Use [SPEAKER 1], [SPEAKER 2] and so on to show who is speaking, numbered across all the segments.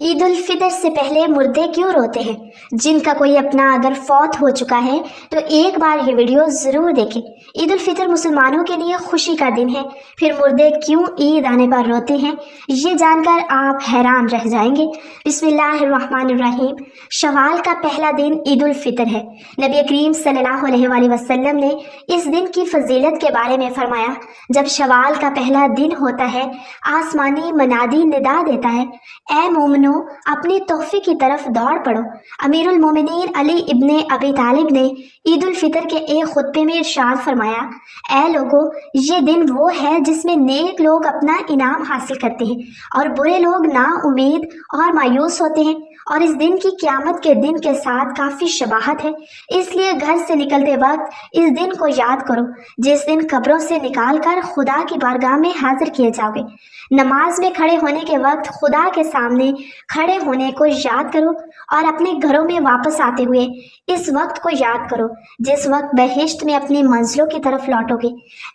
[SPEAKER 1] عید الفطر سے پہلے مردے کیوں روتے ہیں؟ جن کا کوئی اپنا اگر فوت ہو چکا ہے تو ایک بار یہ ویڈیو ضرور دیکھیں۔ عید الفطر مسلمانوں کے لیے خوشی کا دن ہے، پھر مردے کیوں عید آنے پر روتے ہیں یہ جان کر آپ حیران رہ جائیں گے۔ بسم اللہ الرحمن الرحیم۔ شوال کا پہلا دن عید الفطر ہے۔ نبی کریم صلی اللہ علیہ وآلہ وسلم نے اس دن کی فضیلت کے بارے میں فرمایا، جب شوال کا پہلا دن ہوتا ہے آسمانی منادی ندا دیتا ہے، اے مومنو اپنے تحفے کی طرف دوڑ پڑو۔ امیر المومنین علی ابن ابی طالب نے عید الفطر کے ایک خطبے میں ارشاد فرمایا، اے لوگو، یہ دن وہ ہے جس میں نیک لوگ اپنا انعام حاصل کرتے ہیں اور برے لوگ نا امید اور مایوس ہوتے ہیں، اور اس دن کی قیامت کے دن کے ساتھ کافی شباہت ہے۔ اس لیے گھر سے نکلتے وقت اس دن کو یاد کرو جس دن قبروں سے نکال کر خدا کی بارگاہ میں حاضر کیے جاؤ گے۔ نماز میں کھڑے ہونے کے وقت خدا کے سامنے کھڑے ہونے کو یاد کرو اور اپنے گھروں میں واپس آتے ہوئے اس وقت کو یاد کرو جس وقت بہشت میں اپنی منزلوں کی طرف لوٹو گے۔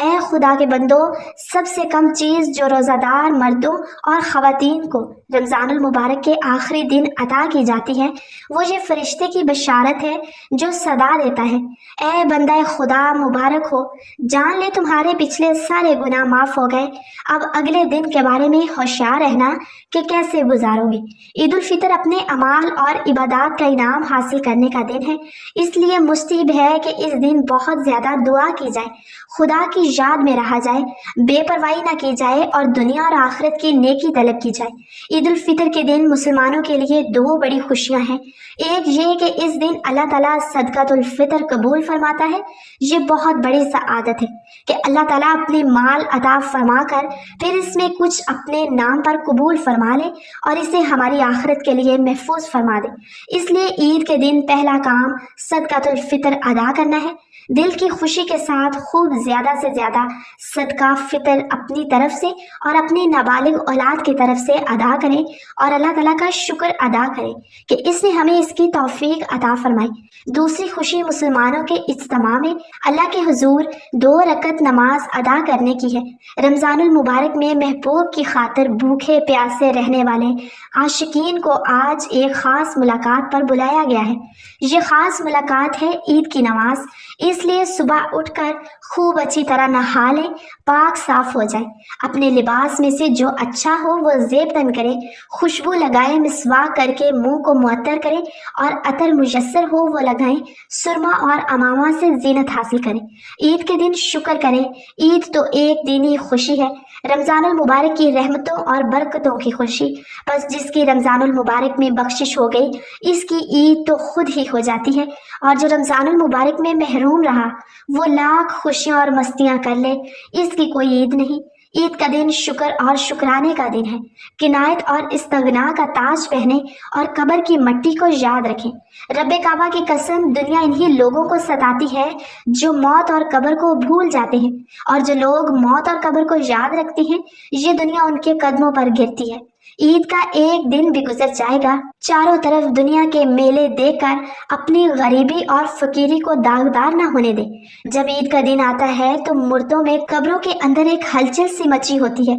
[SPEAKER 1] اے خدا کے بندو، سب سے کم چیز جو روزہ دار مردوں اور خواتین کو رمضان المبارک کے آخری دن عطا کی جاتی ہے وہ یہ فرشتے کی بشارت ہے جو صدا دیتا ہے، اے بندہ خدا مبارک ہو، جان لے تمہارے پچھلے سارے گناہ معاف ہو گئے، اب اگلے دن کے بارے میں ہوشیار رہنا کہ کیسے گزارو گے۔ عید الفطر اپنے اعمال اور عبادات کا انعام حاصل کرنے کا دن ہے، اس لیے مستحب ہے کہ اس دن بہت زیادہ دعا کی جائے، خدا کی یاد میں رہا جائے، بے پرواہی نہ کی جائے اور دنیا اور آخرت کی نیکی طلب کی جائے۔ عید الفطر کے دن مسلمانوں کے لیے دو بڑی خوشیاں ہیں، ایک یہ کہ اس دن اللہ تعالیٰ صدقۃ الفطر قبول فرماتا ہے، یہ بہت بڑی سعادت ہے کہ اللہ تعالیٰ اپنے مال عطا فرما کر پھر اس میں کچھ اپنے نام پر قبول فرما لے اور اسے ہماری آخرت کے لیے محفوظ فرما دے۔ اس لیے عید کے دن پہلا کام صدقۃ الفطر ادا کرنا ہے۔ دل کی خوشی کے ساتھ خوب زیادہ سے زیادہ صدقہ فطر اپنی طرف سے اور اپنی نابالغ اولاد کی طرف سے ادا کریں اور اللہ تعالیٰ کا شکر ادا کریں کہ اس نے ہمیں اس کی توفیق عطا فرمائی۔ دوسری خوشی مسلمانوں کے اجتماع میں اللہ کے حضور 2 رکعت نماز ادا کرنے کی ہے۔ رمضان المبارک میں محبوب کی خاطر بھوکے پیاسے رہنے والے عاشقین کو آج ایک خاص ملاقات پر بلایا گیا ہے۔ یہ خاص ملاقات ہے عید کی نماز، اس لیے صبح اٹھ کر خوب اچھی طرح نہا لیں، پاک صاف ہو جائیں، اپنے لباس میں سے جو اچھا ہو وہ زیب تن کریں، خوشبو لگائیں، مسواک کر کے منہ کو معطر کریں اور عطر میسر ہو وہ لگائیں، سرما اور امامہ سے زینت حاصل کریں۔ عید کے دن شکر کریں۔ عید تو ایک دینی خوشی ہے، رمضان المبارک کی رحمتوں اور برکتوں کی خوشی، بس جس کی رمضان المبارک میں بخشش ہو گئی اس کی عید تو خود ہی ہو جاتی ہے، اور جو رمضان المبارک میں محروم رہا وہ لاکھ خوشیاں اور مستیاں کر لے، اس کی کوئی عید نہیں۔ عید کا دن شکر اور شکرانے کا دن ہے، کنایت اور استغنا کا تاج پہنے اور قبر کی مٹی کو یاد رکھیں۔ رب کعبہ کی قسم، دنیا انہی لوگوں کو ستاتی ہے جو موت اور قبر کو بھول جاتے ہیں، اور جو لوگ موت اور قبر کو یاد رکھتے ہیں یہ دنیا ان کے قدموں پر گرتی ہے۔ عید کا ایک دن بھی گزر جائے گا چاروں طرف دنیا کے میلے دیکھ کر اپنی غریبی اور فقیری کو داغدار نہ ہونے دے۔ جب عید کا دن آتا ہے تو مردوں میں قبروں کے اندر ایک ہلچل سی مچی ہوتی ہے،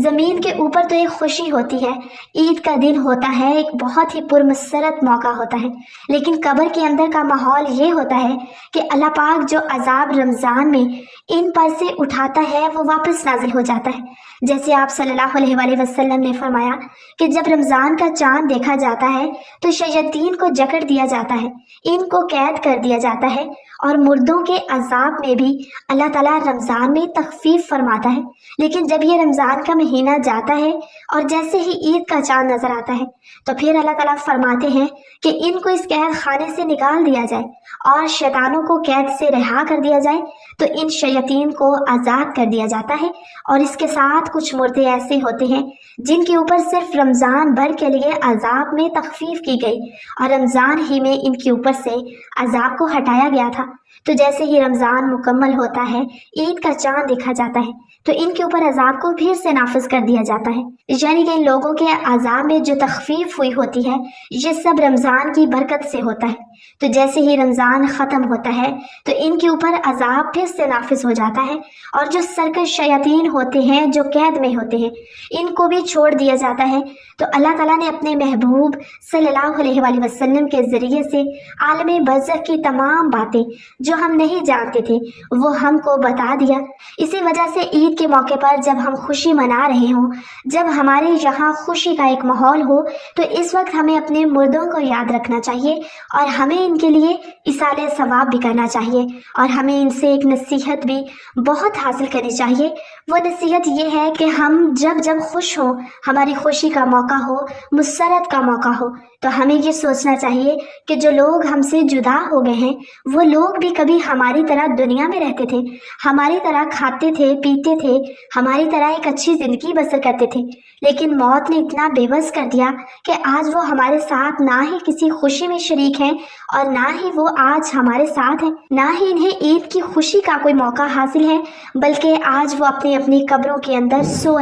[SPEAKER 1] زمین کے اوپر تو ایک خوشی ہوتی ہے۔ عید کا دن ہوتا ہے ایک بہت ہی پرمسرت موقع ہوتا ہے، لیکن قبر کے اندر کا ماحول یہ ہوتا ہے کہ اللہ پاک جو عذاب رمضان میں ان پر سے اٹھاتا ہے وہ واپس نازل ہو جاتا ہے۔ جیسے آپ صلی اللہ علیہ وآلہ وسلم نے فرمایا کہ جب رمضان کا چاند دیکھا جاتا ہے تو شیاطین کو جکڑ دیا جاتا ہے، ان کو قید کر دیا جاتا ہے، اور مردوں کے عذاب میں بھی اللہ تعالیٰ رمضان میں تخفیف فرماتا ہے۔ لیکن جب یہ رمضان کا مہینہ جاتا ہے اور جیسے ہی عید کا چاند نظر آتا ہے تو پھر اللہ تعالیٰ فرماتے ہیں کہ ان کو اس قید خانے سے نکال دیا جائے اور شیطانوں کو قید سے رہا کر دیا جائے، تو ان شیاطین کو آزاد کر دیا جاتا ہے، اور اس کے ساتھ کچھ مردے ایسے ہوتے ہیں جن کے اوپر صرف رمضان بھر کے لیے عذاب میں تخفیف کی گئی اور رمضان ہی میں ان کے اوپر سے عذاب کو ہٹایا گیا تھا۔ تو جیسے ہی رمضان مکمل ہوتا ہے، عید کا چاند دیکھا جاتا ہے، تو ان کے اوپر عذاب کو پھر سے نافذ کر دیا جاتا ہے، یعنی کہ ان لوگوں کے عذاب میں جو تخفیف ہوئی ہوتی ہے یہ سب رمضان کی برکت سے ہوتا ہے۔ تو جیسے ہی رمضان ختم ہوتا ہے تو ان کے اوپر عذاب پھر سے نافذ ہو جاتا ہے، اور جو سرکش شیاطین ہوتے ہیں جو قید میں ہوتے ہیں ان کو بھی چھوڑ دیا جاتا ہے۔ تو اللہ تعالیٰ نے اپنے محبوب صلی اللہ علیہ وآلہ وسلم کے ذریعے سے عالم برزخ کی تمام باتیں جو ہم نہیں جانتے تھے وہ ہم کو بتا دیا۔ اسی وجہ سے عید کے موقع پر جب ہم خوشی منا رہے ہوں، جب ہمارے یہاں خوشی کا ایک ماحول ہو، تو اس وقت ہمیں اپنے مردوں کو یاد رکھنا چاہیے اور ہمیں ان کے لیے ایصال ثواب بھی کرنا چاہیے، اور ہمیں ان سے ایک نصیحت بھی بہت حاصل کرنی چاہیے۔ وہ نصیحت یہ ہے کہ ہم جب خوش ہوں، ہماری خوشی کا موقع ہو، مسرت کا موقع ہو، تو ہمیں یہ سوچنا چاہیے کہ جو لوگ ہم سے جدا ہو گئے ہیں وہ لوگ بھی کبھی ہماری طرح دنیا میں رہتے تھے، ہماری طرح کھاتے تھے، پیتے تھے، ہماری طرح ایک اچھی زندگی بسر کرتے تھے، لیکن موت نے اتنا بے بس کر دیا کہ آج وہ ہمارے ساتھ نہ ہی کسی خوشی میں شریک ہیں اور نہ ہی وہ آج ہمارے ساتھ ہیں، نہ ہی انہیں عید کی خوشی کا کوئی موقع حاصل ہے، بلکہ آج وہ اپنی قبروں کے اندر سو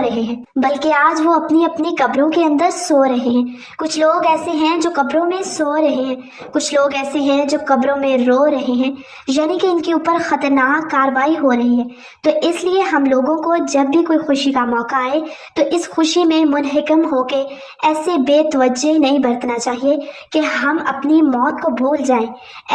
[SPEAKER 1] رہے ہیں، کچھ لوگ ایسے ہیں جو قبروں میں سو رہے ہیں، کچھ لوگ ایسے ہیں جو قبروں میں رو رہے ہیں، یعنی کہ ان کے اوپر خطرناک کارروائی ہو رہی ہے۔ تو اس لیے ہم لوگوں کو جب بھی کوئی خوشی کا موقع آئے تو اس خوشی میں منہکم ہو کے ایسے بے توجہ نہیں برتنا چاہیے کہ ہم اپنی موت کو بھول جائیں۔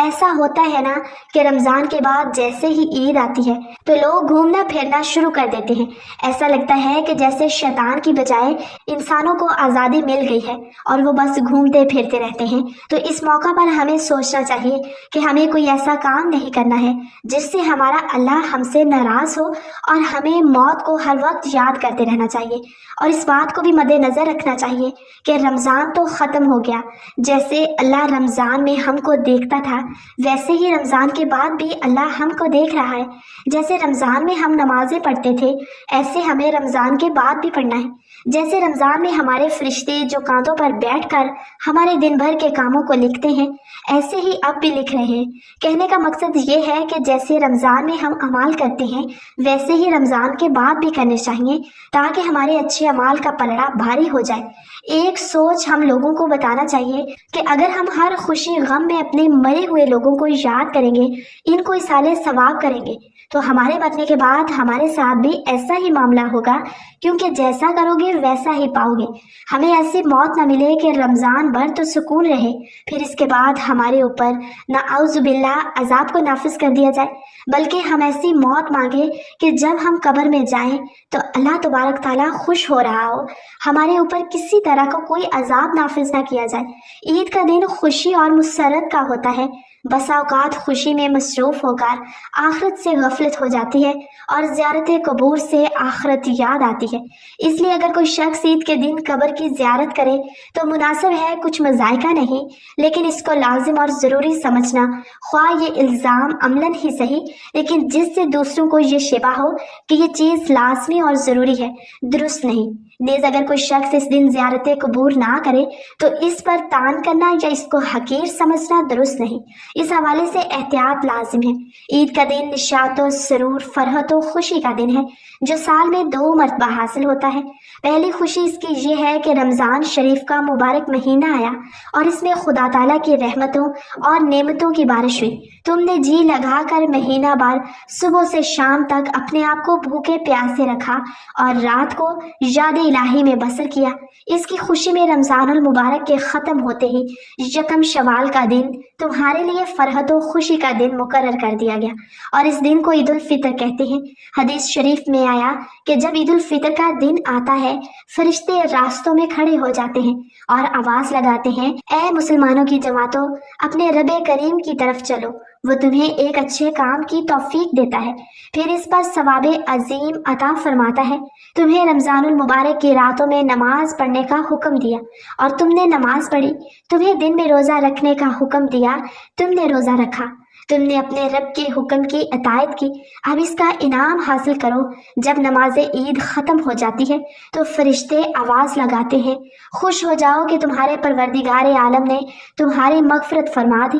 [SPEAKER 1] ایسا ہوتا ہے نا کہ رمضان کے بعد جیسے ہی عید آتی ہے تو لوگ گھومنا پھرنا شروع کر دیتے ہیں، ایسا لگتا ہے کہ جیسے شیطان کی بجائے انسانوں کو آزادی مل گئی ہے اور وہ بس گھومتے پھرتے رہتے ہیں۔ تو اس موقع پر ہمیں سوچنا چاہیے کہ ہمیں کوئی ایسا کام نہیں کرنا ہے جس سے ہمارا اللہ ہم سے ناراض ہو، اور ہمیں موت کو ہر وقت یاد کرتے رہنا چاہیے، اور اس بات کو بھی مد نظر رکھنا چاہیے کہ رمضان تو ختم ہو گیا، جیسے اللہ رمضان میں ہم کو دیکھتا تھا ویسے ہی رمضان کے بعد بھی اللہ ہم کو دیکھ رہا ہے۔ جیسے رمضان میں ہم نمازیں پڑھتے تھے ایسے ہمیں رمضان کے بعد بھی پڑھنا ہے۔ جیسے رمضان میں ہمارے فرشتے جو کاندھوں پر بیٹھ کر ہمارے دن بھر کے کاموں کو لکھتے ہیں ایسے ہی اب بھی لکھ رہے ہیں۔ کہنے کا مقصد یہ ہے کہ جیسے رمضان میں ہم اعمال کرتے ہیں ویسے ہی رمضان کے بعد بھی کرنے چاہیے، تاکہ ہمارے اچھے اعمال کا پلڑا بھاری ہو جائے۔ ایک سوچ ہم لوگوں کو بتانا چاہیے کہ اگر ہم ہر خوشی غم میں اپنے مرے ہوئے لوگوں کو یاد کریں گے، ان کو ایصال ثواب کریں گے، تو ہمارے مرنے کے بعد ہمارے ساتھ بھی ایسا ہی معاملہ ہوگا، کیونکہ جیسا کرو گے ویسا ہی پاؤ گے۔ ہمیں ایسی موت نہ ملے کہ رمضان بھر تو سکون رہے، پھر اس کے بعد ہمارے اوپر نعوذ باللہ عذاب کو نافذ کر دیا جائے، بلکہ ہم ایسی موت مانگے کہ جب ہم قبر میں جائیں تو اللہ تبارک تعالیٰ خوش ہو رہا ہو، ہمارے اوپر کسی طرح کا کوئی عذاب نافذ نہ کیا جائے۔ عید کا دن خوشی اور مسرت کا ہوتا ہے، بسا اوقات خوشی میں مصروف ہو کر آخرت سے غفلت ہو جاتی ہے اور زیارت قبور سے آخرت یاد آتی ہے۔ اس لیے اگر کوئی شخص عید کے دن قبر کی زیارت کرے تو مناسب ہے، کچھ مذائقہ نہیں، لیکن اس کو لازم اور ضروری سمجھنا، خواہ یہ الزام عملاً ہی صحیح لیکن جس سے دوسروں کو یہ شبہ ہو کہ یہ چیز لازمی اور ضروری ہے، درست نہیں۔ نیز اگر کوئی شخص اس دن زیارت قبور نہ کرے تو اس پر تان کرنا یا اس کو حقیر سمجھنا درست نہیں۔ اس حوالے سے احتیاط لازم ہے۔ عید کا دن نشاط و سرور، فرحت و خوشی کا دن ہے جو سال میں 2 مرتبہ حاصل ہوتا ہے۔ پہلی خوشی اس کی یہ ہے کہ رمضان شریف کا مبارک مہینہ آیا اور اس میں خدا تعالیٰ کی رحمتوں اور نعمتوں کی بارش ہوئی۔ تم نے جی لگا کر مہینہ بھر صبح سے شام تک اپنے آپ کو بھوکے پیاسے رکھا اور رات کو یاد الہی میں بسر کیا۔ اس کی خوشی میں رمضان المبارک کے ختم ہوتے ہی 1 شوال کا دن تمہارے لیے فرحت و خوشی کا دن مقرر کر دیا گیا، اور اس دن کو عید الفطر کہتے ہیں۔ حدیث شریف میں آیا کہ جب عید الفطر کا دن آتا ہے فرشتے راستوں میں کھڑے ہو جاتے ہیں اور آواز لگاتے ہیں، اے مسلمانوں کی جماعتوں، اپنے رب کریم کی طرف چلو، وہ تمہیں ایک اچھے کام کی توفیق دیتا ہے، پھر اس پر ثواب عظیم عطا فرماتا ہے۔ تمہیں رمضان المبارک کی راتوں میں نماز پڑھنے کا حکم دیا اور تم نے نماز پڑھی، تمہیں دن میں روزہ رکھنے کا حکم دیا، تم نے روزہ رکھا، تم نے اپنے رب کے حکم کی اطاعت کی، اب اس کا انعام حاصل کرو۔ جب نماز عید ختم ہو جاتی ہے تو فرشتے آواز لگاتے ہیں، خوش ہو جاؤ کہ تمہارے پروردگار عالم نے تمہاری مغفرت فرما دی،